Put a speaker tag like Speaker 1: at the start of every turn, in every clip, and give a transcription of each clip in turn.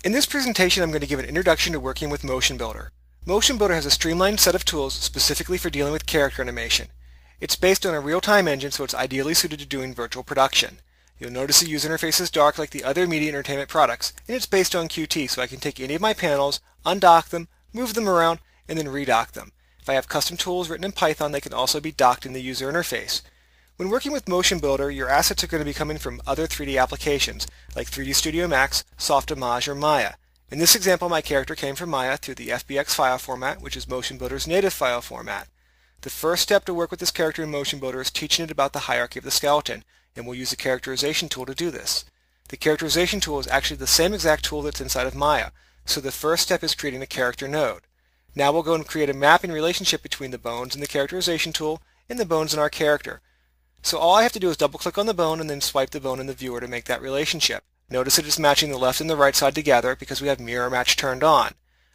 Speaker 1: In this presentation, I'm going to give an introduction to working with motionbuilder. Motionbuilder has a streamlined set of tools specifically for dealing with character animation. It's based on a real-time engine, so it's ideally suited to doing virtual production. You'll notice the user interface is dark like the other media entertainment products, and it's based on Qt, so I can take any of my panels, undock them, move them around, and then redock them. If I have custom tools written in Python, they can also be docked in the user interface. When working with motionbuilder, your assets are going to be coming from other 3D applications, like 3D Studio Max, Softimage, or Maya. In this example, my character came from Maya through the FBX file format, which is motionbuilder's native file format. The first step to work with this character in motionbuilder is teaching it about the hierarchy of the skeleton, and we'll use the characterization tool to do this. The characterization tool is actually the same exact tool that's inside of Maya, so the first step is creating a character node. Now we'll go and create a mapping relationship between the bones in the characterization tool and the bones in our character. So all I have to do is double-click on the bone and then swipe the bone in the viewer to make that relationship. Notice that it's matching the left and the right side together because we have mirror match turned on.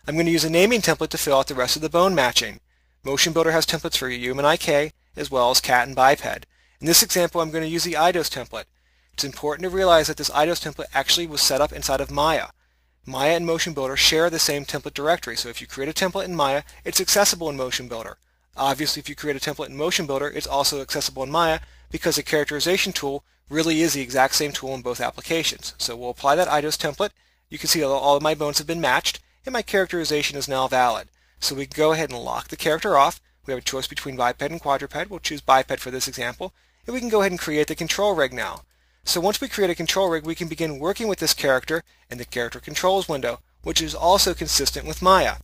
Speaker 1: I'm going to use a naming template to fill out the rest of the bone matching. Motionbuilder has templates for human IK as well as cat and biped. In this example, I'm going to use the IDOS template. It's important to realize that this IDOS template actually was set up inside of Maya. Maya and motionbuilder share the same template directory, so if you create a template in Maya, it's accessible in motionbuilder. Obviously, if you create a template in motionbuilder, it's also accessible in Maya because the characterization tool really is the exact same tool in both applications. So we'll apply that IDOS template. You can see all of my bones have been matched, and my characterization is now valid. So we can go ahead and lock the character off. We have a choice between biped and quadruped. We'll choose biped for this example. And we can go ahead and create the control rig now. So once we create a control rig, we can begin working with this character in the character controls window, which is also consistent with Maya.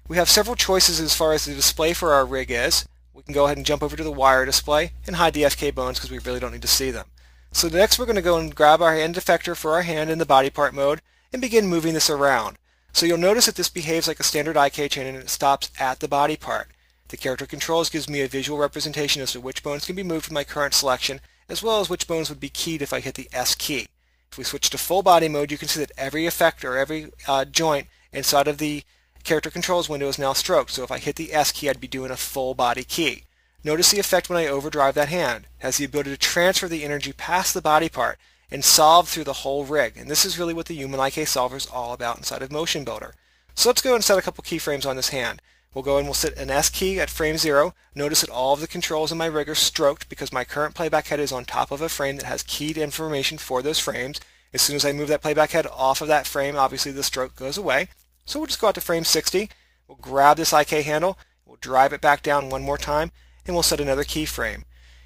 Speaker 1: We have several choices as far as the display for our rig is. We can go ahead and jump over to the wire display and hide the SK bones because we really don't need to see them. So next we're going to go and grab our hand effector for our hand in the body part mode and begin moving this around. So you'll notice that this behaves like a standard IK chain and it stops at the body part. The character controls gives me a visual representation as to which bones can be moved with my current selection, as well as which bones would be keyed if I hit the S key. If we switch to full body mode, you can see that every effect or every joint inside of the character controls window is now stroked. So if I hit the S key, I'd be doing a full body key. Notice the effect when I overdrive that hand. It has the ability to transfer the energy past the body part and solve through the whole rig. And this is really what the human IK solver is all about inside of motionbuilder. So let's go and set a couple keyframes on this hand. We'll go and we'll set an S key at frame 0. Notice that all of the controls in my rig are stroked because my current playback head is on top of a frame that has keyed information for those frames. As soon as I move that playback head off of that frame, obviously the stroke goes away. So we'll just go out to frame 60. We'll grab this IK handle, we'll drive it back down one more time, and we'll set another keyframe.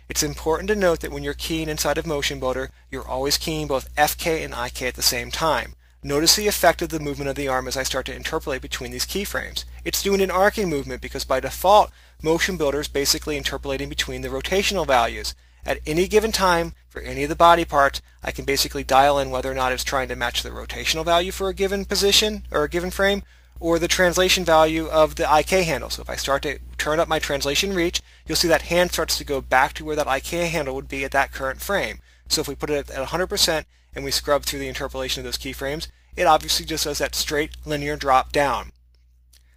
Speaker 1: It's important to note that when you're keying inside of motionbuilder, you're always keying both FK and IK at the same time. Notice the effect of the movement of the arm as I start to interpolate between these keyframes. It's doing an arcing movement because by default, motionbuilder is basically interpolating between the rotational values. At any given time, for any of the body parts, I can basically dial in whether or not it's trying to match the rotational value for a given position or a given frame, or the translation value of the IK handle. So if I start to turn up my translation reach, you'll see that hand starts to go back to where that IK handle would be at that current frame. So if we put it at 100% and we scrub through the interpolation of those keyframes, it obviously just does that straight linear drop down.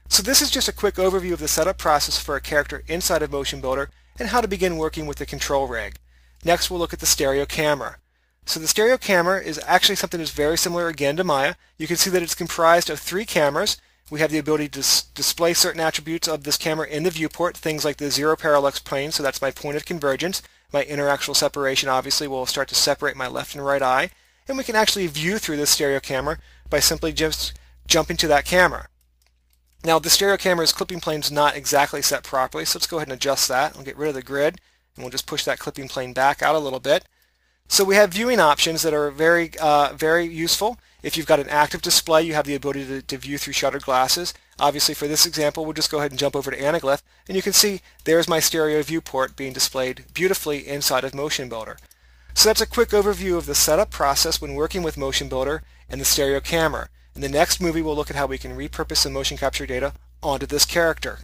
Speaker 1: So this is just a quick overview of the setup process for a character inside of motionbuilder and how to begin working with the control rig. Next we'll look at the stereo camera. So the stereo camera is actually something that's very similar again to Maya. You can see that it's comprised of 3 cameras. We have the ability to display certain attributes of this camera in the viewport, things like the zero parallax plane, so that's my point of convergence. My interaxial separation obviously will start to separate my left and right eye. And we can actually view through this stereo camera by simply just jumping to that camera. Now the stereo camera's clipping plane is not exactly set properly, so let's go ahead and adjust that. We'll get rid of the grid, and we'll just push that clipping plane back out a little bit. So we have viewing options that are very useful. If you've got an active display, you have the ability to view through shuttered glasses. Obviously for this example, we'll just go ahead and jump over to Anaglyph, and you can see there's my stereo viewport being displayed beautifully inside of motionbuilder. So that's a quick overview of the setup process when working with motionbuilder and the stereo camera. In the next movie, we'll look at how we can repurpose the motion capture data onto this character.